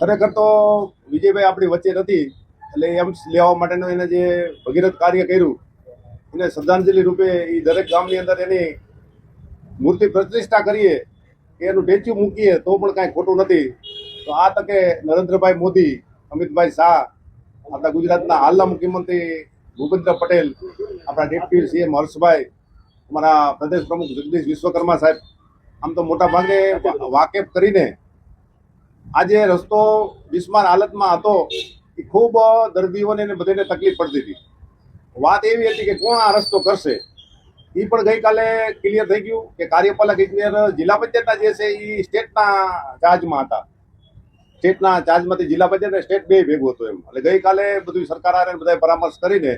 ખરેખર તો વિજયભાઈ આપણી વચ્ચે નથી, એટલે એમ્સ લેવા માટેનું એને જે ભગીરથ કાર્ય કર્યું એને શ્રદ્ધાંજલિ રૂપે એ દરેક ગામની અંદર એની મૂર્તિ પ્રતિષ્ઠા કરીએ કે એનું સ્ટેચ્યુ મૂકીએ તો પણ કાંઈ ખોટું નથી. તો આ તકે નરેન્દ્રભાઈ મોદી, અમિતભાઈ શાહ, આપણા ગુજરાતના હાલના મુખ્યમંત્રી ભૂપેન્દ્ર પટેલ, આપણા ડેપ્યુટી સીએમ હર્ષભાઈ, અમારા પ્રદેશ પ્રમુખ જગદીશ વિશ્વકર્મા સાહેબ, આમ તો મોટા ભાગે વાકેફ કરીને આજે રસ્તો બિસ્માર હાલતમાં હતો. એ ખૂબ દર્દીઓને બધાને તકલીફ પડતી હતી. વાત એવી હતી કે કોણ આ રસ્તો કરશે. એ પણ ગઈકાલે ક્લિયર થઈ ગયું કે કાર્યપાલક ઇજનેર જિલ્લા પંચાયતના જે છે એ સ્ટેટના ચાર્જમાં હતા. સ્ટેટના ચાર્જમાંથી જિલ્લા પંચાયત સ્ટેટ બે ભેગું હતું એમ. એટલે ગઈકાલે બધું સરકાર આરે બધા પરામર્શ કરીને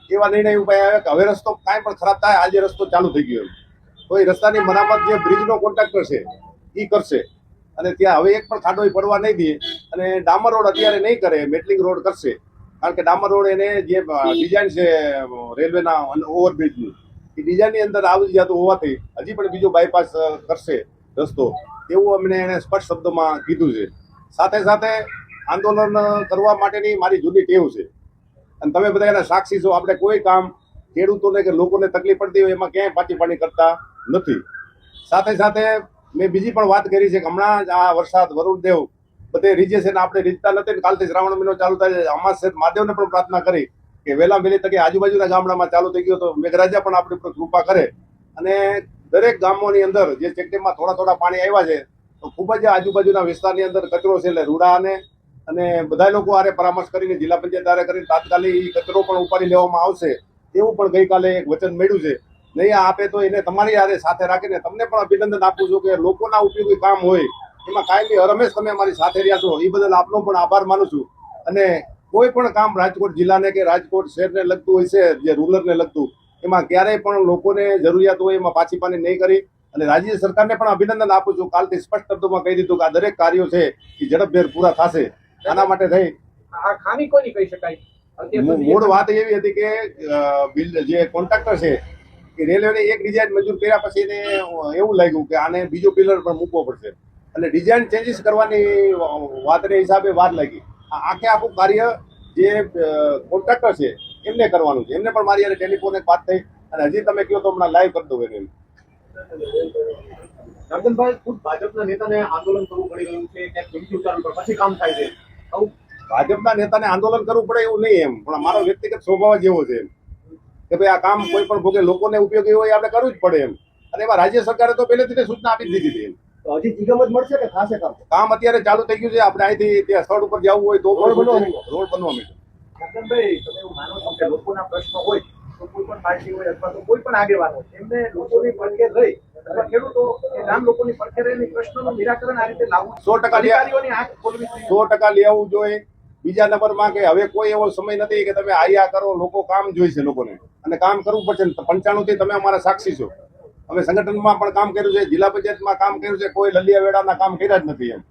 એવા નિર્ણય ઉપાય આવ્યા કે હવે રસ્તો કાંઈ પણ ખરાબ થાય, આજે રસ્તો ચાલુ થઈ ગયો એમ. તો એ રસ્તાની મરામત જે બ્રિજનો કોન્ટ્રાક્ટર છે એ કરશે, અને ત્યાં હવે એક પણ ખાડો પડવા નહીં દે, અને ડામર રોડ અત્યારે નહીં કરે, મેટલિંગ રોડ કરશે. કારણ કે ડામર રોડ એને જે ડિઝાઇન છે રેલવેના ઓવરબ્રિજની, એ ડિઝાઇનની અંદર આવી જતું હોવાથી હજી પણ બીજો બાયપાસ કરશે રસ્તો, એવું અમને એને સ્પષ્ટ શબ્દોમાં કીધું છે. સાથે સાથે આંદોલન કરવા માટેની મારી જૂની ટેવ છે, અને તમે બધા એના સાક્ષી છો. આપણે કોઈ કામ ખેડૂતોને કે લોકોને તકલીફ પડતી હોય એમાં ક્યાંય પાછી પાણી કરતા નથી. સાથે સાથે મેં બીજી પણ વાત કરી છે કે હમણાં જ આ વરસાદ વરુણદેવ બધે રીજે છે ને આપણે રીતતા નથી ને કાલથી શ્રાવણ મહિનો ચાલુ થાય છે. અમાસ મહાદેવને પણ પ્રાર્થના કરી કે વહેલા વહેલી તકે આજુબાજુના ગામડામાં ચાલુ થઈ ગયો તો મેઘરાજા પણ આપણી ઉપર કૃપા કરે, અને દરેક ગામોની અંદર જે ચેકડેમમાં થોડા થોડા પાણી આવ્યા છે તો ખૂબ જ આજુબાજુના વિસ્તારની અંદર કચરો છે એટલે રૂડાને અને બધા લોકો આરે પરામર્શ કરીને જિલ્લા પંચાયત આરે કરીને તાત્કાલિક કચરો પણ ઉપાડી લેવામાં આવશે, એવું પણ ગઈકાલે એક વચન મળ્યું છે. નહીં આપે તો એને તમારી આરે સાથે રાખીને તમને પણ અભિનંદન આપું છું કે લોકોના ઉપયોગી કામ હોય એમાં કાયમી રમેશ તમે અમારી સાથે રહ્યા છો, એ બદલ આપનો પણ આભાર માનું છું. અને કોઈ પણ કામ રાજકોટ જિલ્લાને કે રાજકોટ શહેરને લગતું હોય છે, જે રૂરલને લગતું, એમાં ક્યારેય પણ લોકોને જરૂરિયાત હોય એમાં પાછી પાની નહીં કરી. અને રાજ્ય સરકારને પણ અભિનંદન આપું છું. કાલથી સ્પષ્ટ શબ્દોમાં કહી દીધું કે આ દરેક કાર્યો છે એ ઝડપભેર પૂરા થશે. આના માટે થઈ આ ખામી કોની કહી શકાય? મૂળ વાત એવી હતી કે જે કોન્ટ્રાક્ટર છે એ રેલવેને એક ડિઝાઇન મંજૂર કર્યા પછી એને એવું લાગ્યું કે આને બીજો પિલર પણ મૂકવો પડશે, એટલે ડિઝાઇન ચેન્જીસ કરવાની વાતને હિસાબે વાર લાગી. આખે આખું કાર્ય જે કોન્ટ્રાક્ટર છે એમને કરવાનું છે. એમને પણ મારી યારે ટેલિફોન એક વાત થઈ, અને હજી તમે કહો તો હમણાં લાઈવ કરી દઉં એને. નર્દનભાઈ, ખુદ ભાજપના નેતાને આંદોલન કરવું પડી રહ્યું છે, ક્યાંક ધમકી ઉચ્ચારવી પડે પછી કામ થાય છે. ભાજપના નેતાને આંદોલન કરવું પડે એવું નહીં એમ, પણ મારો વ્યક્તિગત સ્વભાવ જ એવો છે એમ કે ભાઈ આ કામ કોઈ પણ ભોગે લોકોને ઉપયોગી હોય આપણે કરવું જ પડે એમ. અને એમાં રાજ્ય સરકારે તો પહેલેથી સૂચના આપી જ દીધી હતી એમ. તો હજી નિગમ જ મળશે કે થશે કામ? કામ અત્યારે ચાલુ થઈ ગયું છે. આપણે અહીંથી ત્યાં સ્થળ ઉપર જવું હોય તો રોડ બનવા માંડ્યો. નર્દનભાઈ, તમે એવું માનો છો કે લોકોના પ્રશ્નો હોય તો કોઈ પણ પાર્ટી હોય અથવા તો કોઈ પણ આગેવાન હોય એમને લોકોની પડખે રહી અથવા ખેડૂતો કે ગામ લોકોની પડખે રહીને પ્રશ્નોનું નિરાકરણ આ રીતે લાવવું 100% અધિકારીઓની આંખ ખોલવી 100% લેવું જોઈએ. બીજા નંબરમાં કે હવે કોઈ એવો સમય નથી કે તમે આયા કરો, લોકો કામ જોઈશે લોકોને, અને કામ કરવું પડશે. 95 થી તમે અમારા સાક્ષી છો. અમે સંગઠનમાં પણ કામ કર્યું છે, જિલ્લા પંચાયતમાં કામ કર્યું છે, કોઈ લલિયા વેડાના કામ કર્યા જ નથી એમ.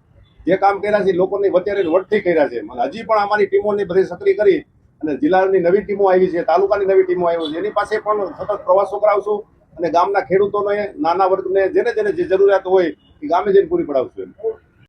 જે કામ કર્યા છે લોકોની વચ્ચે વટથી કર્યા છે. હજી પણ અમારી ટીમોની બધી સક્રિય કરી અને જિલ્લાની નવી ટીમો આવી છે, તાલુકાની નવી ટીમો આવી છે, એની પાસે પણ સતત પ્રવાસો કરાવશું અને ગામના ખેડૂતોને, નાના વર્ગને જેને જેને જે જરૂરિયાત હોય એ ગામે જઈને પૂરી પડાવશું એમ.